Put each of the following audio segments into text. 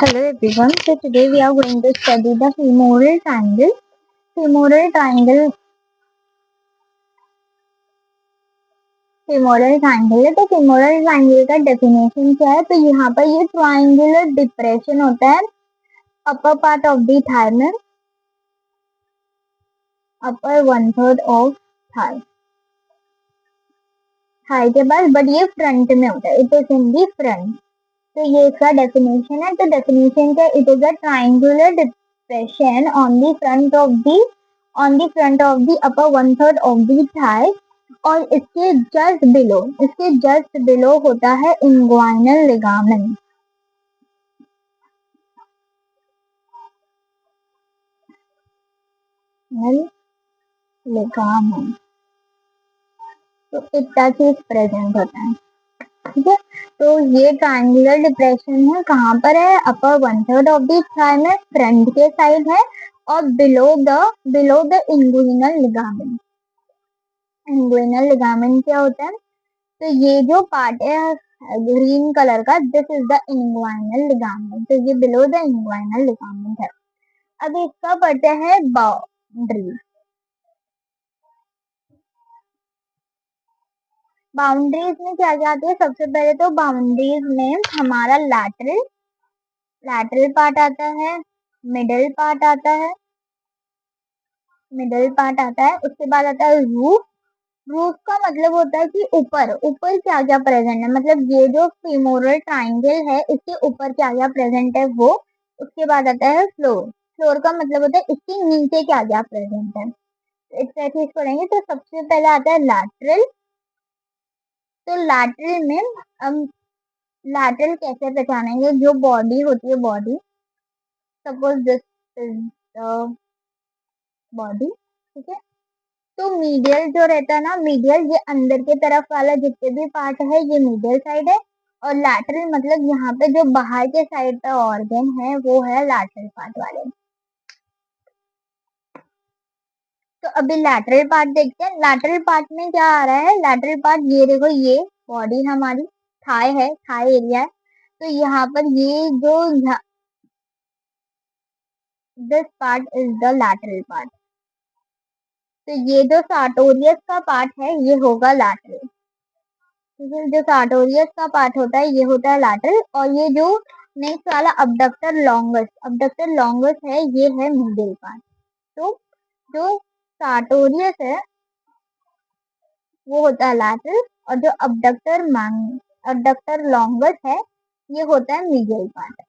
Hello everyone. So today we are going to study the femoral triangle. femoral triangle femoral triangle है तो femoral triangle का definition क्या है। तो यहाँ पर ये ट्राइंगुलर डिप्रेशन होता है upper part of the thigh में, अपर 1/3 ऑफ थाई थाई के बाद, बट ये फ्रंट में होता है, it is in the front. तो ये इसका डेफिनेशन है। तो डेफिनेशन क्या, it is a triangular depression on the front of the upper 1/3 of the thigh, और इसके जस्ट बिलो होता है इंग्वाइनल लिगामेंट। लिगामेंट तो इतना चीज प्रेजेंट होता है, ठीक है। तो ये ट्रायंगुलर डिप्रेशन है, कहाँ पर है, अपर 1/3 ऑफ द थाई में, फ्रंट के साइड है, और below the inguinal ligament. Inguinal ligament क्या होता है, तो ये जो पार्ट है ग्रीन कलर का, this is the inguinal ligament. तो ये बिलो द इंगुइनल लिगामेंट है। अब इसका पड़ता है बाउंड्री। बाउंड्रीज में क्या क्या आती है, सबसे पहले तो बाउंड्रीज में हमारा लैटरल पार्ट आता है, मिडल पार्ट आता है, उसके बाद आता है रूफ। रूफ का मतलब होता है कि ऊपर ऊपर क्या क्या प्रेजेंट है, मतलब ये जो फीमोरल ट्राइंगल है इसके ऊपर क्या क्या प्रेजेंट है वो। उसके बाद आता है फ्लोर। फ्लोर का मतलब होता है इसके नीचे क्या क्या प्रेजेंट है। इस तरह से इसको पढ़ेंगे। तो सबसे पहले आता है लैटरल। तो लैटरल में हम लैटरल कैसे पहचानेंगे, जो बॉडी होती है, body, suppose this is the body, ठीक है। तो मीडियल जो रहता है ना, मीडियल ये अंदर के तरफ वाला जितने भी पार्ट है ये मीडियल साइड है, और लैटरल मतलब यहाँ पे जो बाहर के साइड का ऑर्गन है वो है लैटरल पार्ट वाले। तो अभी लैटरल पार्ट देखते हैं। लैटरल पार्ट में क्या आ रहा है, लैटरल पार्ट ये देखो, ये बॉडी हमारी थाई है, थाई एरिया है। तो यहाँ पर ये जो this part is the lateral part. तो ये जो सार्टोरियस का पार्ट है ये होगा लैटरल, ठीक है। जो सार्टोरियस का पार्ट होता है ये होता है लैटरल, और ये जो नेक्स्ट वाला अबडक्टर लॉन्गस है ये है मिडिल पार्ट। तो जो सार्टोरियस है वो होता है लैटरल, और जो अबडक्टर लॉन्गस है ये होता है मीडियल पार्ट।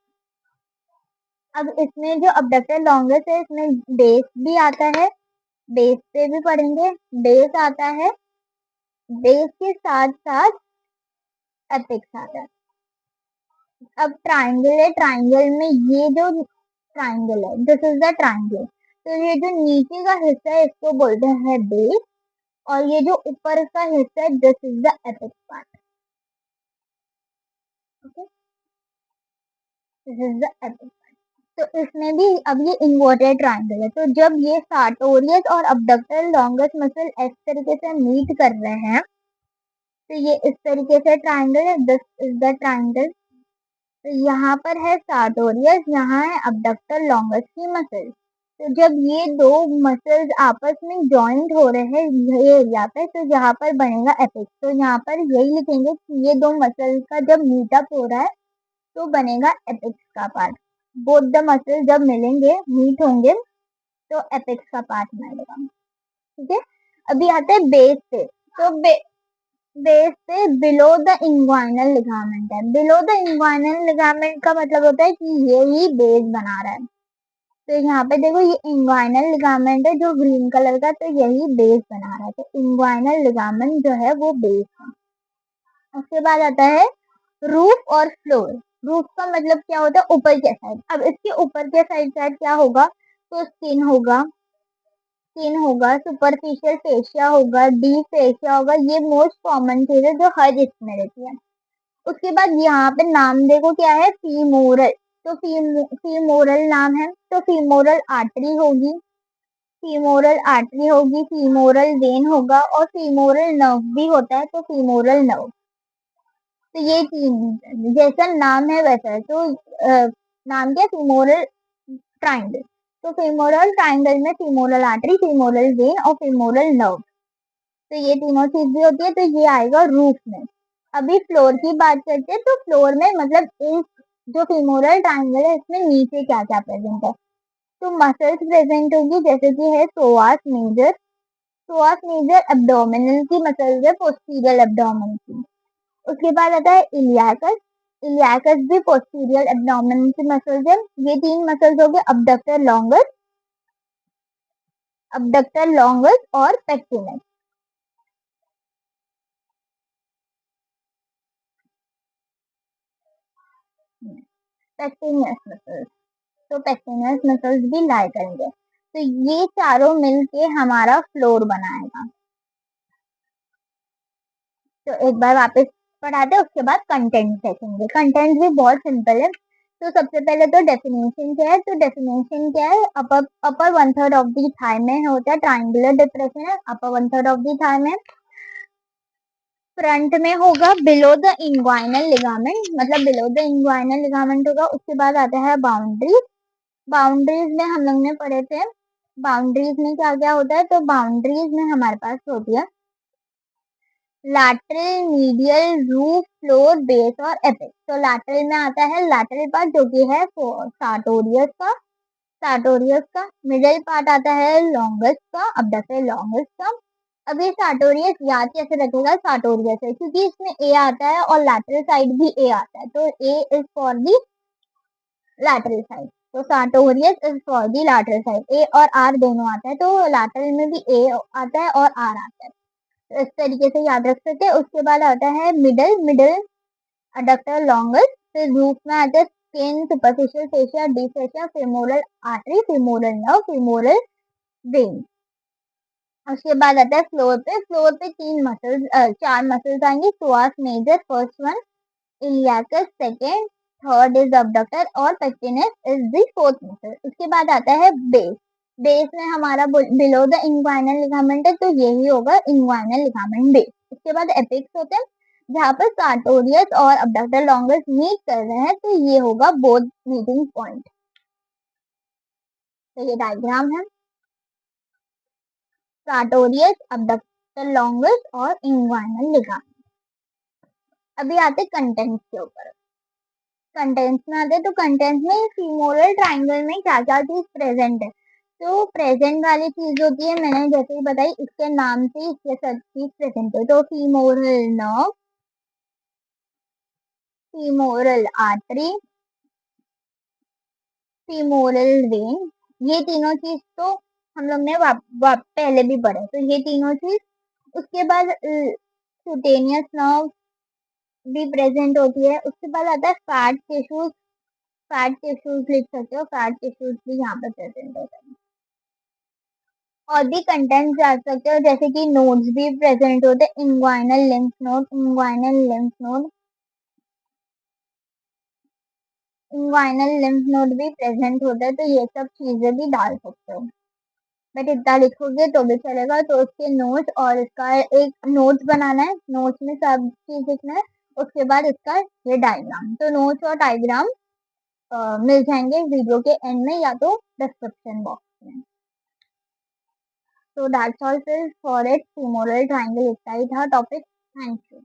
अब इसमें जो अबडक्टर लॉन्गस है इसमें बेस भी आता है, बेस पे भी पढ़ेंगे, बेस आता है, बेस के साथ साथ एपेक्स आता है। अब ट्राइंगल है, ट्राइंगल में ये जो ट्राइंगल है दिस इज द ट्राइंगल। तो ये जो नीचे का हिस्सा है इसको बोलते हैं बेस, और ये जो ऊपर का हिस्सा है this is the apex part, okay, this is the apex. तो इसमें भी अब ये इन्वर्टेड ट्राइंगल है। तो जब ये सार्टोरियस और अबडक्टर लॉन्गस मसल इस तरीके से मीट कर रहे हैं तो ये इस तरीके से ट्राइंगल है, दिस इज द ट्राइंगल। तो यहाँ पर है सार्टोरियस, यहाँ है अबडक्टर लॉन्गस की मसल। तो जब ये दो मसल्स आपस में जॉइंट हो रहे हैं ये एरिया पे, तो यहाँ पर बनेगा एपेक्स। तो यहाँ पर यही लिखेंगे कि ये दो मसल्स का जब मीटअप हो रहा है तो बनेगा एपेक्स का पार्ट। बोथ द मसल जब मिलेंगे, मीट होंगे, तो एपेक्स का पार्ट मिलेगा, ठीक है। अभी आते हैं बेस पे। तो बेस पे बिलो द इंग्वाइनल लिगामेंट है। बिलो द इंग्वाइनल लिगामेंट का मतलब होता है कि ये ही बेस बना रहा है। तो यहाँ पे देखो ये इंग्वाइनल लिगामेंट है जो ग्रीन कलर का, तो यही बेस बना रहा है। तो इंग्वाइनल लिगामेंट जो है वो बेस है। उसके बाद आता है रूफ और फ्लोर। रूफ का मतलब क्या होता है, ऊपर के साइड। अब इसके ऊपर के साइड क्या होगा, तो स्किन होगा, सुपरफिशियल फेशिया होगा, डीप फेशिया होगा। ये मोस्ट कॉमन चीज है जो हर इसमें रहती है। उसके बाद यहाँ पे नाम देखो क्या है, फीमोरल। तो फीमोरल नाम है, तो फीमोरल आर्टरी होगी, फीमोरल वेन होगा, और फीमोरल नर्व भी होता है, तो फीमोरल नर्व। तो ये तीन जैसा नाम है वैसा है। तो नाम क्या, फीमोरल ट्राइंगल। तो फीमोरल ट्राइंगल में फीमोरल आर्टरी, फीमोरल वेन और फीमोरल नर्व, तो ये तीनों चीज भी होती है, तो ये आएगा रूफ में। अभी फ्लोर की बात करते हैं, तो फ्लोर में मतलब इस जो फीमोरल ट्राइंगल है इसमें नीचे क्या क्या प्रेजेंट है, तो मसल्स प्रेजेंट होगी, जैसे कि है psoas major. Psoas major abdominal की मसल्स है, पोस्टीरियर एब्डोमिन की। उसके बाद आता है इलियाकस। इलियाकस भी पोस्टीरियर एब्डोमिन की मसल्स है। ये तीन मसल्स हो गए, अबडक्टर लॉन्गस और पेक्टिनस। पेक्टिनस मसल्स, तो पेक्टिनस मसल्स भी लाई करेंगे, तो ये चारों मिलके हमारा फ्लोर बनाएगा। तो एक बार वापस पढ़ाते हैं, उसके बाद कंटेंट देखेंगे। कंटेंट भी बहुत सिंपल है। तो सबसे पहले तो डेफिनेशन क्या है, तो डेफिनेशन क्या है, upper one third of the thigh में होता है ट्राइंगुलर डिप्रेशन है, upper one third of the thigh में। फ्रंट में होगा बिलो द इंग्वाइनल लिगामेंट, मतलब बिलो द इंग्वाइनल लिगामेंट होगा। उसके बाद आता है बाउंड्रीज। बाउंड्रीज में हम लोग ने पढ़े थे, बाउंड्रीज में क्या क्या होता है, तो बाउंड्रीज में हमारे पास होती है lateral, medial, roof, floor, base और एपेक्स। तो लैटरल में आता है लैटरल पार्ट जो कि है सार्टोरियस का। मिडिल पार्ट आता है लॉन्गस का, अबडक्टर लॉन्गस का। अब ये सार्टोरियस याद कैसे रखेगा, सार्टोरियस है क्योंकि इसमें ए आता है और लैटरल साइड भी ए आता है, तो A is for the lateral side, तो sartorius is for the lateral side. A और आर दोनों आता है, तो लैटरल में भी ए आता है और आर आता है, तो इस तरीके से याद रख सकते हैं। उसके बाद आता है मिडल, अडक्टर लॉन्गस। फिर रूफ में आता है skin, superficial fascia, deep fascia, femoral artery, femoral nerve, femoral when. उसके बाद आता है फ्लोर पे। फ्लोर पे चार मसल्स आएंगे, psoas major first one, iliacus second, third is abductor और pectineus is the fourth muscle. उसके बाद आता है बेस। बेस में हमारा बिलो द इंग्वाइनल लिगामेंट है, तो यही होगा इंग्वाइनल लिगामेंट बेस। उसके बाद एपिक्स होते हैं, जहाँ पर सार्टोरियस और अबडक्टर लॉन्गस मीट कर रहे हैं, तो ये होगा बोथ मीटिंग पॉइंट। तो ये डायग्राम है, सार्टोरियस, अबडक्टर लॉन्गस और इंग्वाइनल लिगामेंट। अभी आते कंटेंट्स के ऊपर। कंटेंट्स में आते हैं, तो कंटेंट्स में फीमोरल ट्राइंगल में क्या क्या चीज प्रेजेंट है, तो प्रेजेंट वाली चीज होती है, मैंने जैसे ही बताई, इसके नाम से इसके सब चीज प्रेजेंट है, तो femoral nerve, femoral artery, femoral when, ये तीनों चीज तो हम लोग ने पहले भी पढ़े, तो ये तीनों चीज। उसके बाद क्यूटेनियस नर्व भी प्रेजेंट होती है। उसके बाद आता है फैट टिश्यूज, फैट टिश्यूज लिख सकते हो, फैट टिश्यूज भी यहाँ पे प्रेजेंट होते हैं। और भी कंटेंट जा सकते हो, जैसे कि नोड्स भी प्रेजेंट होते हैं, इंग्वाइनल लिम्फ नोड भी प्रेजेंट होता है, तो ये सब चीजें भी डाल सकते हो। बट इतना लिखोगे तो भी चलेगा, तो उसके नोट्स और इसका एक नोट्स बनाना है, नोट्स में सब चीज लिखना है। उसके बाद इसका ये डायग्राम, तो नोट्स और डायग्राम मिल जाएंगे वीडियो के एंड में या तो डिस्क्रिप्शन बॉक्स में। So that's all for it. Femoral triangle इतना ही था टॉपिक। Thank you.